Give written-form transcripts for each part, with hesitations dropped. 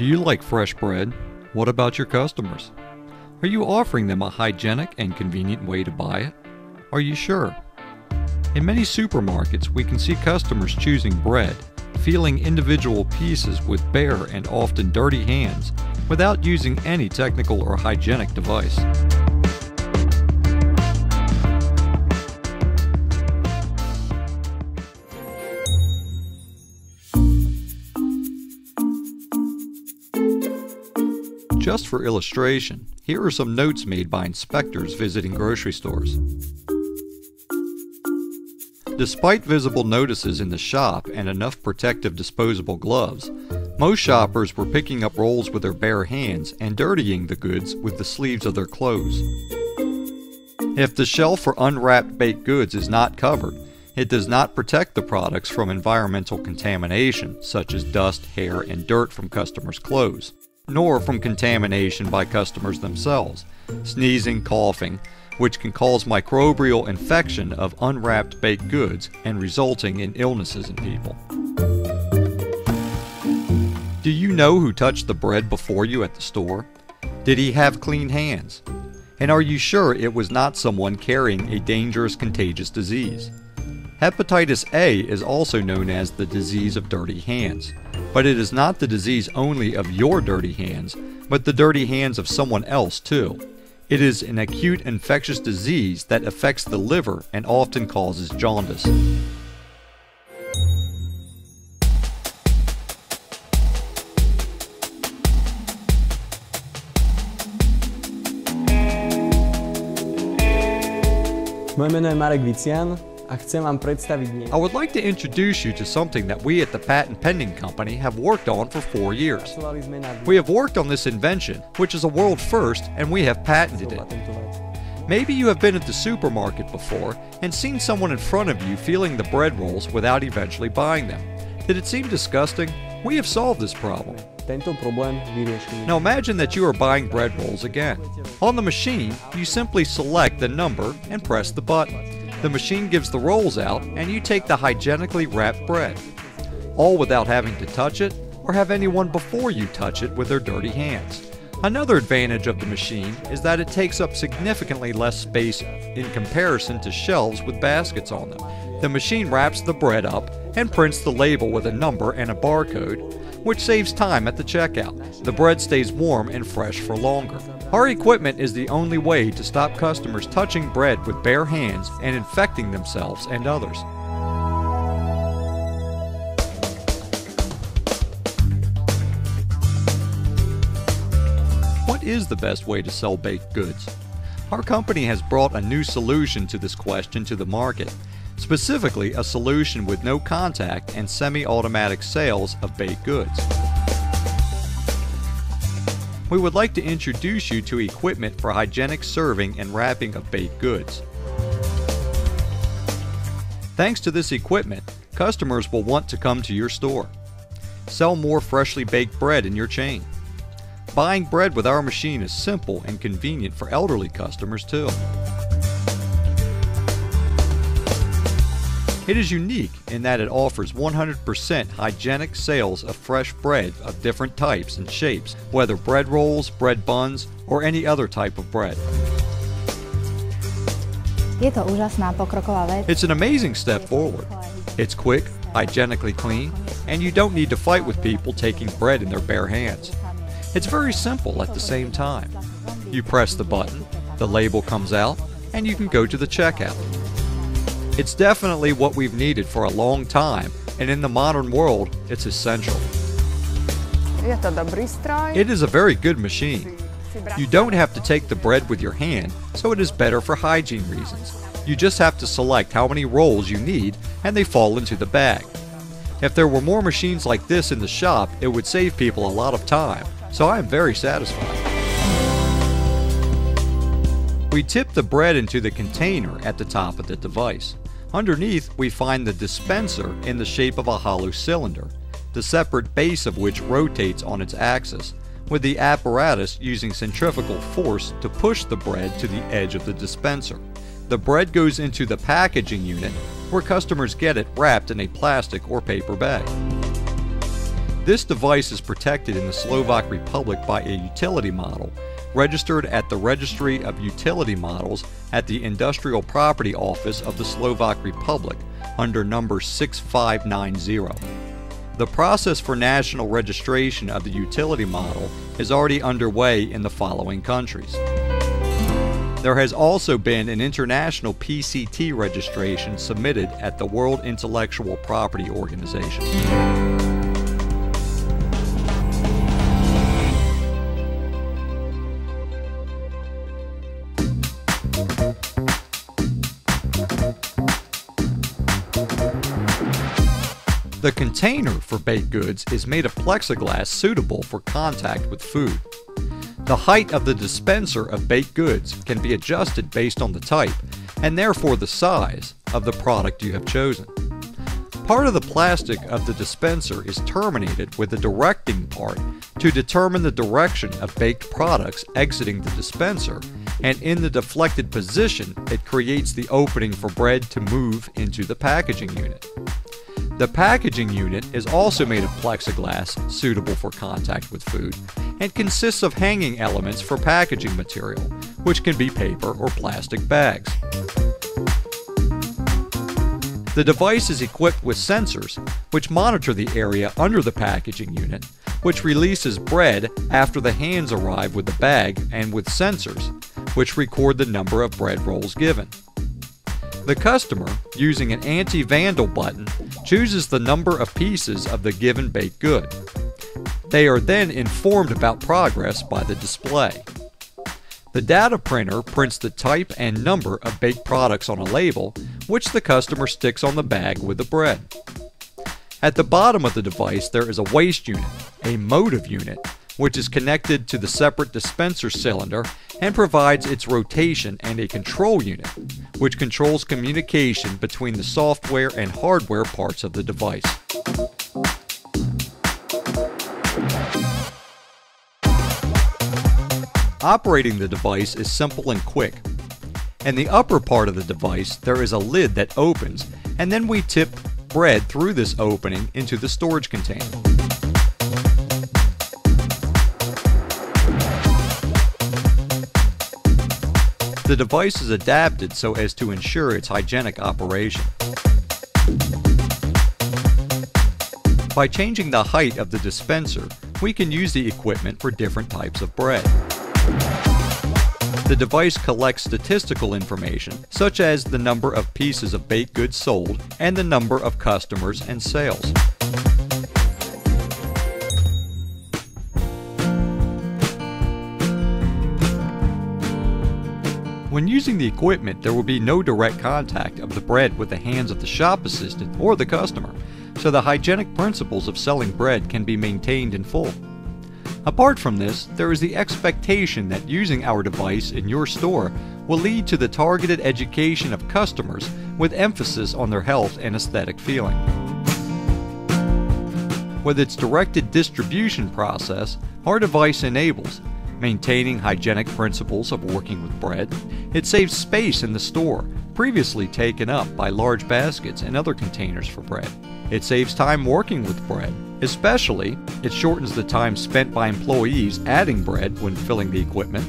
you like fresh bread? What about your customers? Are you offering them a hygienic and convenient way to buy it? Are you sure? In many supermarkets, we can see customers choosing bread, feeling individual pieces with bare and often dirty hands, without using any technical or hygienic device. Just for illustration, here are some notes made by inspectors visiting grocery stores. Despite visible notices in the shop and enough protective disposable gloves, most shoppers were picking up rolls with their bare hands and dirtying the goods with the sleeves of their clothes. If the shelf for unwrapped baked goods is not covered, it does not protect the products from environmental contamination, such as dust, hair, and dirt from customers' clothes, nor from contamination by customers themselves, sneezing, coughing, which can cause microbial infection of unwrapped baked goods and resulting in illnesses in people. Do you know who touched the bread before you at the store? Did he have clean hands? And are you sure it was not someone carrying a dangerous contagious disease? Hepatitis A is also known as the disease of dirty hands, but it is not the disease only of your dirty hands, but the dirty hands of someone else too. It is an acute infectious disease that affects the liver and often causes jaundice. Moje meno je Marek Vician a chcem vám predstaviť dnes. I would like to introduce you to something that we at the Patent Pending Company have worked on for 4 years. We have worked on this invention, which is a world first, and we have patented it. Maybe you have been at the supermarket before and seen someone in front of you feeling the bread rolls without eventually buying them. Did it seem disgusting? We have solved this problem. Tento problém vyriešili. Now imagine that you are buying bread rolls again. On the machine, you simply select the number and press the button. The machine gives the rolls out and you take the hygienically wrapped bread, all without having to touch it or have anyone before you touch it with their dirty hands. Another advantage of the machine is that it takes up significantly less space in comparison to shelves with baskets on them. The machine wraps the bread up and prints the label with a number and a barcode, which saves time at the checkout. The bread stays warm and fresh for longer. Our equipment is the only way to stop customers touching bread with bare hands and infecting themselves and others. What is the best way to sell baked goods? Our company has brought a new solution to this question to the market, specifically a solution with no contact and semi-automatic sales of baked goods. We would like to introduce you to equipment for hygienic serving and wrapping of baked goods. Thanks to this equipment, customers will want to come to your store. Sell more freshly baked bread in your chain. Buying bread with our machine is simple and convenient for elderly customers too. It is unique in that it offers 100% hygienic sales of fresh bread of different types and shapes, whether bread rolls, bread buns, or any other type of bread. Je to úžasná pokroková vec. It's an amazing step forward. It's quick, hygienically clean, and you don't need to fight with people taking bread in their bare hands. It's very simple at the same time. You press the button, the label comes out, and you can go to the checkout. It's definitely what we've needed for a long time, and in the modern world, it's essential. Je to dobrý stroj. It is a very good machine. You don't have to take the bread with your hand, so it is better for hygiene reasons. You just have to select how many rolls you need, and they fall into the bag. If there were more machines like this in the shop, it would save people a lot of time, so I am very satisfied. We tip the bread into the container at the top of the device. Underneath, we find the dispenser in the shape of a hollow cylinder, the separate base of which rotates on its axis, with the apparatus using centrifugal force to push the bread to the edge of the dispenser. The bread goes into the packaging unit, where customers get it wrapped in a plastic or paper bag. This device is protected in the Slovak Republic by a utility model, registered at the Registry of Utility Models at the Industrial Property Office of the Slovak Republic under number 6590. The process for national registration of the utility model is already underway in the following countries. There has also been an international PCT registration submitted at the World Intellectual Property Organization. The container for baked goods is made of plexiglass suitable for contact with food. The height of the dispenser of baked goods can be adjusted based on the type, and therefore the size, of the product you have chosen. Part of the plastic of the dispenser is terminated with a directing part to determine the direction of baked products exiting the dispenser, and in the deflected position it creates the opening for bread to move into the packaging unit. The packaging unit is also made of plexiglass, suitable for contact with food, and consists of hanging elements for packaging material, which can be paper or plastic bags. The device is equipped with sensors, which monitor the area under the packaging unit, which releases bread after the hands arrive with the bag, and with sensors, which record the number of bread rolls given. The customer, using an anti-vandal button, chooses the number of pieces of the given baked good. They are then informed about progress by the display. The data printer prints the type and number of baked products on a label, which the customer sticks on the bag with the bread. At the bottom of the device there is a waste unit, a motive unit, which is connected to the separate dispenser cylinder and provides its rotation, and a control unit, which controls communication between the software and hardware parts of the device. Operating the device is simple and quick. In the upper part of the device there is a lid that opens, and then we tip bread through this opening into the storage container. The device is adapted so as to ensure its hygienic operation. By changing the height of the dispenser, we can use the equipment for different types of bread. The device collects statistical information, such as the number of pieces of baked goods sold and the number of customers and sales. When using the equipment, there will be no direct contact of the bread with the hands of the shop assistant or the customer, so the hygienic principles of selling bread can be maintained in full. Apart from this, there is the expectation that using our device in your store will lead to the targeted education of customers with emphasis on their health and aesthetic feeling. With its directed distribution process, our device enables maintaining hygienic principles of working with bread. It saves space in the store, previously taken up by large baskets and other containers for bread. It saves time working with bread. Especially, it shortens the time spent by employees adding bread when filling the equipment.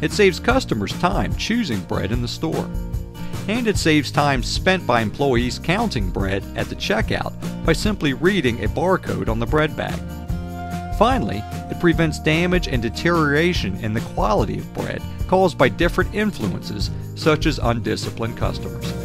It saves customers time choosing bread in the store. And it saves time spent by employees counting bread at the checkout by simply reading a barcode on the bread bag. Finally, it prevents damage and deterioration in the quality of bread caused by different influences such as undisciplined customers.